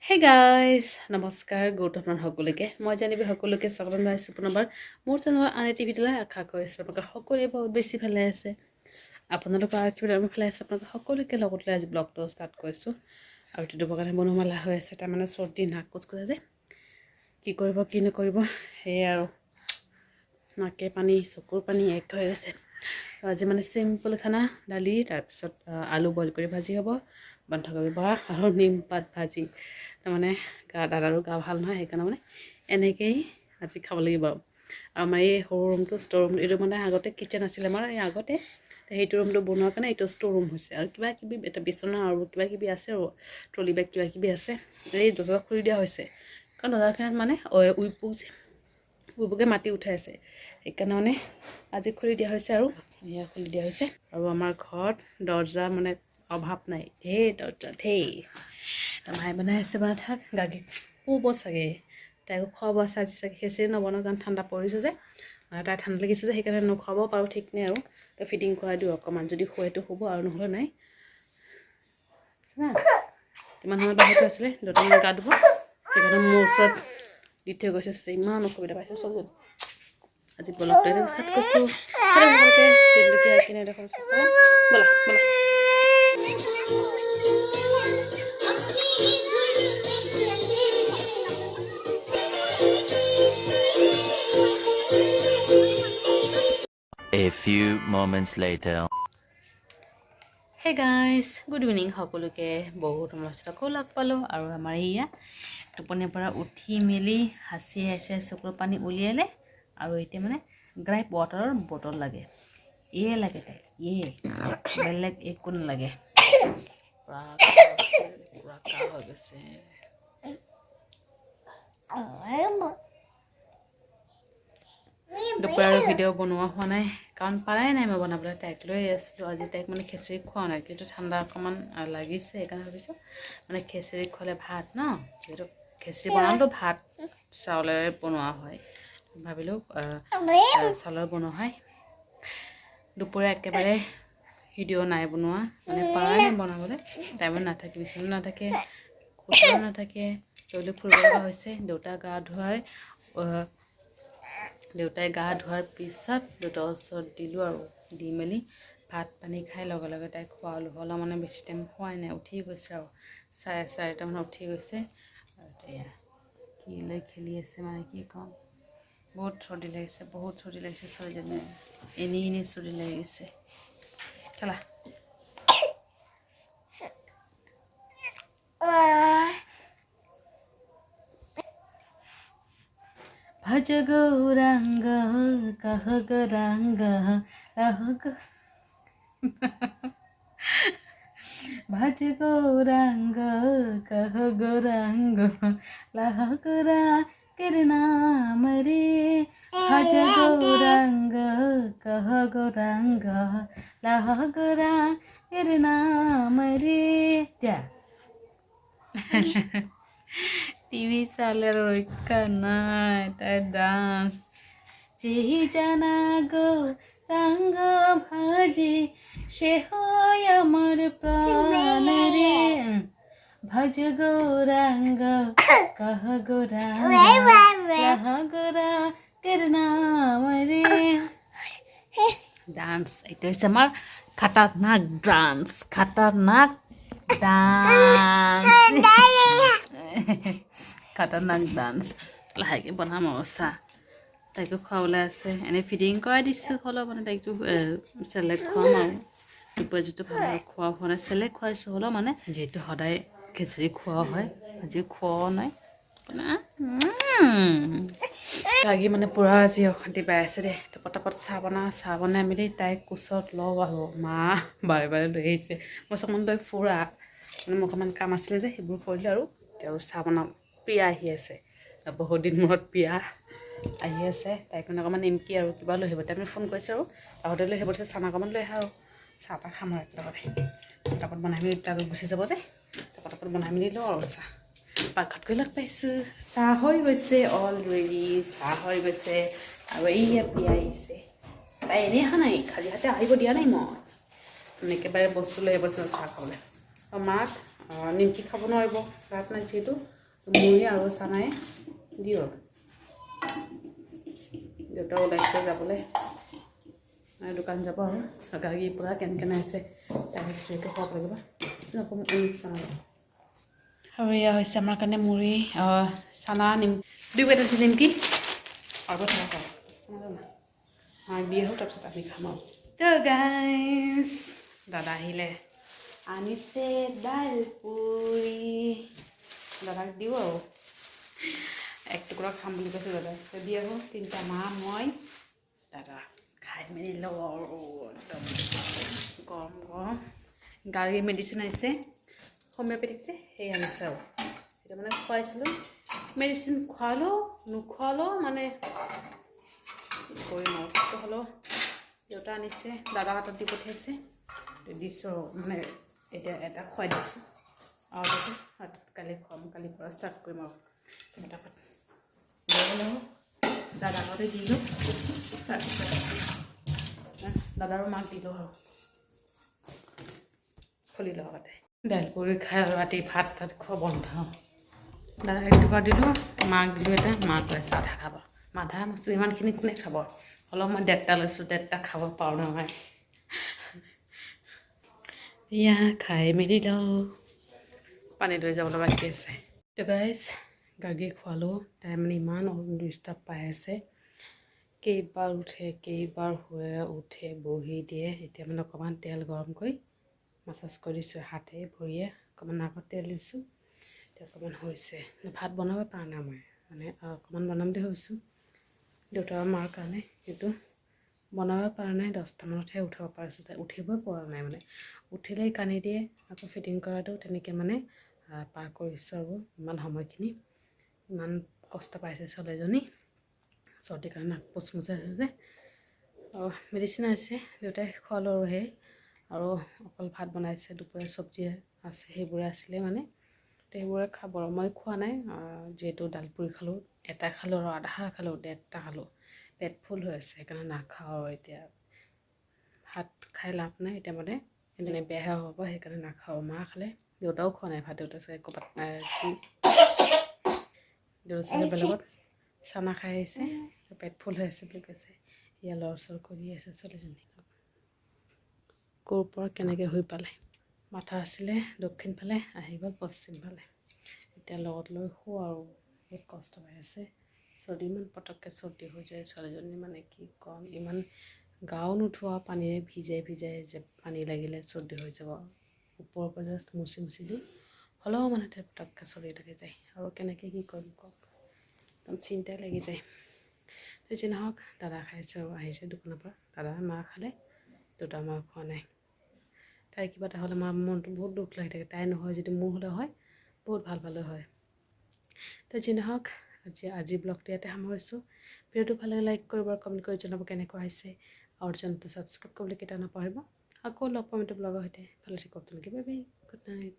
Hey guys নমস্কাৰ good afternoon সকলোকে মই জানিবি সকলোকে স্বাগতম জনাইছোঁ পুনৰবাৰ মোৰ চেনেলৰ আন এটি ভিডিঅ'লৈ আশা কৰিছোঁ আপোনালোকে সকলোৱে বহুত বেছি ভালে আছে আপোনালোকৰ আৰু কিবা ভালে আছে আপোনালোকে সকলোকে লগত লৈ আজি ব্লগটো ষ্টাৰ্ট কৰিছোঁ আৰু এইটো দুবৰ কাৰণে বনোমালা হৈ আছে তাৰমানে চৰ্দি নাক কোচকোচা যে কি কৰিব কি নকৰিব সেয়ে আৰু নাকে পানী চকুৰ পানী এক হৈ গৈছে আজি মানে চিম্পল খানা দালি তাৰপিছত আলু বইল কৰি ভাজি হ'ব বন্ধাকবি বৰা আৰু নিম পাত ভাজি তাৰমানে দাদাৰো গা ভাল নহয় সেইকাৰণে মানে এনেকৈয়ে আজি খাব লাগিব আৰু আমাৰ এই সৰু ৰুমটো ষ্ট'ৰ ৰুম এইটো মানে আগতে কিটচেন আছিলে আমাৰ এই আগতে সেইটো ৰুমটো বনোৱাৰ কাৰণে এইটো ষ্ট'ৰ ৰুম হৈছে আৰু কিবা কিবি এটা বিচনা আৰু কিবা কিবি আছে আৰু ট্ৰলি বেগ কিবা কিবি আছে এই দৰ্জা খুলি দিয়া হৈছে কাৰণ দৰ্জাখনত মানে উইপোকে মাটি উঠাই আছে সেইকাৰণে মানে আজি খুলি দিয়া হৈছে আৰু এয়া খুলি দিয়া হৈছে আৰু আমাৰ ঘৰত দৰ্জা মানে অভাৱ নাই ঢেৰ দৰ্জা মায়ে বনাই আছে বনাই থাক গাখীৰ শুব চাগে তাইকো খুৱাব আছে আজি চাগে খেচেৰি নবনাওঁ কাৰণ ঠাণ্ডা পৰিছে যে মানে তাই ঠাণ্ডা লাগিছে যে সেইকাৰণে নোখুৱাব পাৰোঁ ঠিক নাই আৰু তই ফিটিং কৰাই দিওঁ অকণমান যদি শুৱেতো শুব আৰু নহ'লে নাই কিমান সময় বাহিৰটো আছিলে দুটামান গা ধুব সেইকাৰণে মোৰ ওচৰত দি থৈ গৈছে ইমান অসুবিধা পাইছে চবজনী আজি ব্লগটো ষ্টাৰ্ট কৰিছোঁ ব'লা A few moments later. Hey guys good evening সকলোকে বহুত মস্তকো লগ পালোঁ আৰু আমাৰ এয়া টোপনিৰ পৰা উঠি মেলি হাঁচি হাঁচি চকুৰ পানী উলিয়ালে আৰু এতিয়া মানে গ্ৰাইপ ৱাটাৰৰ বটল লাগে লাগে তাই বেলেগ একো নালাগে পুৰা কাহ হৈ গৈছে দুপৰীয়াৰ ভিডিঅ' বনোৱা হোৱা নাই কাৰণ পাৰাই নাই মই বনাবলৈ তাইক লৈ আছিলোঁ আজি তাইক মানে খেচেৰি খোৱা নাই কিন্তু ঠাণ্ডা অকণমান লাগিছে সেইকাৰণে ভাবিছোঁ মানে খেচেৰি খোৱালে ভাত ন যিহেতু খেচেৰি বনাওঁতো ভাত চাউলেৰে বনোৱা হয় ভাবিলোঁ চাউলৰ বনোৱা হয় দুপৰীয়া একেবাৰে ভিডিঅ' নাই বনোৱা মানে পাৰাই নাই বনাবলৈ তাই মানে নাথাকে বিচনা নাথাকে কোঠাও নাথাকে তৈলি ফুৰিব লগা হৈছে দেউতাই গা ধোৱাৰ পিছত দেউতাৰ ওচৰত দিলোঁ আৰু দি মেলি ভাত পানী খাই লগে লগে তাইক খোৱালোঁ অলপ মানে বেছি টাইম খোৱাই নাই উঠি গৈছে আৰু 4:30 উঠি গৈছে আৰু এয়া কি লৈ খেলি আছে মানে কি ক'ম বহুত চৰ্দি লাগিছে ছোৱালীজনী এনেই চৰ্দি লাগিছে খেলা भज गौरांग कह गौरांग रह भज गौरांग कह गौरांग लह गोरा करना मरे भज गौरांग कह गौरांग लह गोरा करना मरे त्या টিভি চালে ৰক্ষা নাই তাই ডান্স যেহি জানা গো রাঙ্গ ভাজি সে হয় আমার প্রাণ রে ভজ গৌরাঙ্গ কহ গৌরাঙ্গ রহ গোরা করনা মরে ডান্স এটা হচ্ছে আমার খাতারনাক ডান্স খাতাৰনাক ডান্স লাহেকৈ বনাম আৰু চাহ তাইকো খুৱাবলৈ আছে এনেই ফিডিং কৰাই দিছোঁ হ'লেও মানে তাইকো চেলেক খুৱাম আৰু দুপৰীয়া যিটো ভাল খোৱা হোৱা নাই চেলেক খুৱাইছোঁ হ'লেও মানে যিহেতু সদায় খিচিৰি খোৱা হয় আজি খোৱাও নাই লাগি মানে পূৰা আজি অশান্তি পাই আছে দেই পটাপট চাহ বনাই মেলি তাইক কোচত লওঁ আৰু মা বাৰে বাৰে লৈ আহিছে মই অকণমান লৈ ফুৰা মানে মোৰ অকণমান কাম আছিলে যে সেইবোৰ কৰিলোঁ আৰু এতিয়া আৰু চাহ বনাওঁ প্ৰিয়া আহি আছে বহুত দিন মূৰত প্ৰিয়া আহি আছে তাইক মানে অকণমান নিমকি আৰু কিবা লৈ আহিব তাই মানে ফোন কৰিছে আৰু আগতে লৈ আহিব চানা অকণমান লৈ আহা আৰু চাহ তাহ খাম আৰু একেলগতে পটাপট বনাই মেলি তাক গুচি যাব যে পটাপট বনাই মেলি লওঁ আৰু চাহ পাকঘৰত গৈ লগ পাইছোঁ চাহ হৈ গৈছে অলৰেডি চাহ হৈ গৈছে আৰু এইয়া প্ৰিয়া আহিছে তাই এনেই অহা নাই খালী হাতে আহিব দিয়া নাই মই একেবাৰে বস্তু লৈ আহিব চাহ খাবলৈ মাক নিমকি খাব নোৱাৰিব ভাত নাই যিহেতু মুড়ি আৰু চানাই দিওঁ দেউতা ওলাইছে যাবলৈ দোকান যাব আৰু গাড়ী পূৰা কেনেকৈ আছে তাকে স্প্ৰেকৈ খুৱাব লাগিব চানা আৰু এয়া হৈছে আমাৰ কাৰণে মুড়ি চানা নিম দুই পেট আছে নিমকি আৰু থকা মাক দি আহোঁ তাৰপিছত আমি খাম আৰু গাইজ দাদা আহিলে আনিছে দাইল পুৰি দাদাক দিওঁ আৰু এক টুকুৰা খাম বুলি কৈছে দাদাই দি আহোঁ তিনিটা মা মই দাদা খাই মেলি লওঁ আৰু একদম গৰম গৰম গাড়ীৰ মেডিচিন আহিছে হোমিঅ'পেথিক যে সেই আনিছে আৰু সেইটো মানে খুৱাইছিলোঁ মেডিচিন খোৱালেও নোখোৱালেও মানে কৰিম আৰু সেইটো হ'লেও দেউতা আনিছে দাদা হাতত দি পঠিয়াইছে দিছোঁ মানে এতিয়া এটা খুৱাই দিছোঁ আৰু হাতত কালি খুৱাম কালিৰ পৰা ষ্টাৰ্ট কৰিম আৰু ফটাফট দাদাৰ আগতে দিলোঁ তাৰপিছত দাদাৰো মাক দিলোঁ আৰু খুলি লওঁ আগতে দাইল পুৰি খাই ৰাতি ভাত তাত খোৱা বন্ধ দাদাক এক টুকুৰা দিলোঁ মাক দিলোঁ এটা মাক কৈছে আধা খাব আধা মাছটো ইমানখিনি কোনে খাব অলপ মই 1.5টা লৈছোঁ 1.5টা খাব পাৰোঁ নহয় এয়া খাই মেলি লওঁ পানী লৈ যাবলৈ বাকী আছে তো গাইজ গাৰ্গী খোৱালোঁ তাই মানে ইমান ডিষ্টাৰ্ব পাই আছে কেইবাৰ উঠে কেইবাৰ শুৱে উঠে বহি দিয়ে এতিয়া মানে অকণমান তেল গৰম কৰি মাছাজ কৰি দিছোঁ হাতে ভৰিয়ে অকণমান আগত তেল দিছোঁ এতিয়া অকণমান হৈছে ভাত বনাব পৰা নাই মই মানে অকণমান বনাম বুলি ভাবিছোঁ দেউতা মাৰ কাৰণে কিন্তু বনাব পৰা নাই 10টামানতহে উঠিব পাৰিছোঁ তাই উঠিবই পৰা নাই মানে উঠিলেই কান্দি দিয়ে আকৌ ফিটিং কৰাটো তেনেকৈ মানে পাৰ কৰিছোঁ আৰু ইমান সময়খিনি ইমান কষ্ট পাইছে ছোৱালীজনী চৰ্দিৰ কাৰণে নাক পুচমুচাই আছে যে আৰু মেডিচিন আছে দেউতাই খোৱালোঁ আৰু সেই আৰু অকল ভাত বনাইছে দুপৰীয়া চব্জি আছে সেইবোৰে আছিলে মানে সেইবোৰে খাব মই খোৱা নাই যিহেতু দাইল পুৰি খালোঁ এটা খালোঁ আৰু আধা খালোঁ 1.5টা খালোঁ পেট ফুল হৈ আছে সেইকাৰণে নাখাওঁ আৰু এতিয়া ভাত খাই লাভ নাই এতিয়া মানে এনেই বেয়াহে হ'ব সেইকাৰণে নাখাওঁ মা খালে দেউতাও খোৱা নাই ভাত দেউতা চাগে ক'ৰবাত দেউতা চাগে বেলেগত চানা খাই আহিছে পেট ফুল হৈ আছে বুলি কৈছে ইয়াৰ লৰচৰ কৰি আছে ছোৱালীজনী ক'ৰ পৰা কেনেকৈ হৈ পালে মাথা আছিলে দক্ষিণ ফালে আহি গ'ল পশ্চিম ফালে এতিয়া লগত লৈ শু আৰু বহুত কষ্ট পাই আছে চৰ্দি ইমান পটককৈ চৰ্দি হৈ যায় ছোৱালীজনী মানে কি ক'ম ইমান গাও নুঠোৱা পানীৰে ভিজাই যে পানী লাগিলে চৰ্দি হৈ যাব ওপৰৰ পৰা জাষ্ট মুচি দি হ'লেও মানে তাই পটককৈ চৰ্দি লাগি যায় আৰু কেনেকৈ কি কৰিম কওক একদম চিন্তাই লাগি যায় যি নহওক দাদা খাইছে আৰু আহিছে দোকানৰ পৰা দাদা মা খালে দেউতা মা খোৱা নাই তাই কিবা এটা হ'লে মাৰ মনটো বহুত দুখ লাগি থাকে তাই নহয় যদি মোৰ হ'লে হয় বহুত ভাল পালে হয় তো যি নহওক আজি ব্লগটো ইয়াতে সামৰিছোঁ ভিডিঅ'টো ভালে লাইক কৰিব আৰু কমেণ্ট কৰি জনাব কেনেকুৱা হৈছে আৰু চেনেলটো ছাবস্ক্ৰাইব কৰিবলৈ কেতিয়া নাপাহৰিব আকৌ লগ পাম এইটো ব্লগৰ সৈতে ভালে থাকক তেনেকৈ বাই বাই গুড নাইট